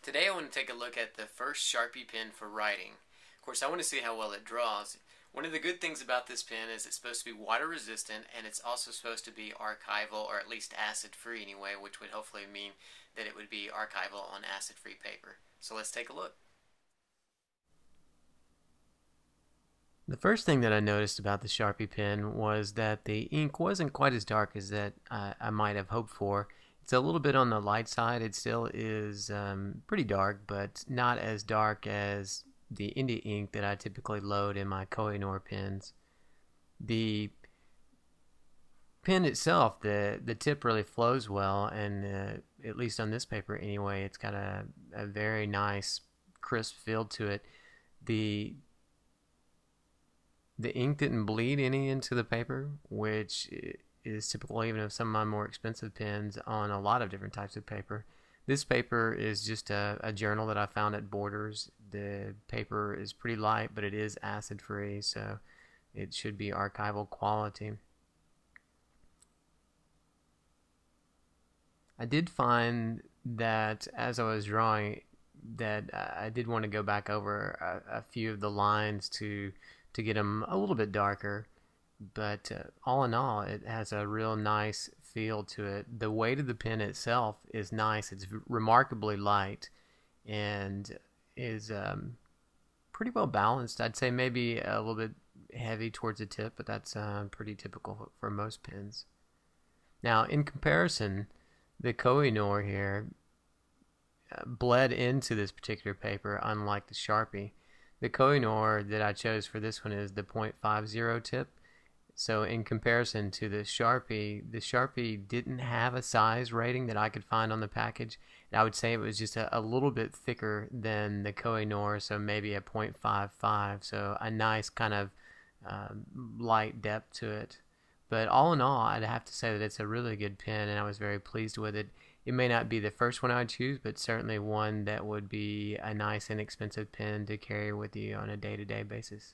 Today I want to take a look at the first Sharpie pen for writing. Of course, I want to see how well it draws. One of the good things about this pen is it's supposed to be water resistant, and it's also supposed to be archival, or at least acid free anyway, which would hopefully mean that it would be archival on acid free paper. So let's take a look. The first thing that I noticed about the Sharpie pen was that the ink wasn't quite as dark as that I might have hoped for. It's a little bit on the light side. It still is pretty dark, but not as dark as the India ink that I typically load in my Koh-i-Noor pens. The pen itself, the tip really flows well, and at least on this paper anyway, it's got a very nice crisp feel to it. The ink didn't bleed any into the paper, which is typical even of some of my more expensive pens on a lot of different types of paper. This paper is just a journal that I found at Borders. The paper is pretty light, but it is acid free, so it should be archival quality. I did find that as I was drawing that I did want to go back over a few of the lines to get them a little bit darker, but all in all, it has a real nice feel to it. The weight of the pen itself is nice. It's remarkably light and is pretty well balanced. I'd say maybe a little bit heavy towards the tip, but that's pretty typical for most pens. Now, in comparison, the Koh-i-Noor here bled into this particular paper, unlike the Sharpie. The Koh-i-Noor that I chose for this one is the .50 tip. So in comparison to the Sharpie didn't have a size rating that I could find on the package. And I would say it was just a little bit thicker than the Koh-i-Noor, so maybe a .55. So a nice kind of light depth to it. But all in all, I'd have to say that it's a really good pen, and I was very pleased with it. It may not be the first one I would choose, but certainly one that would be a nice, inexpensive pen to carry with you on a day-to-day basis.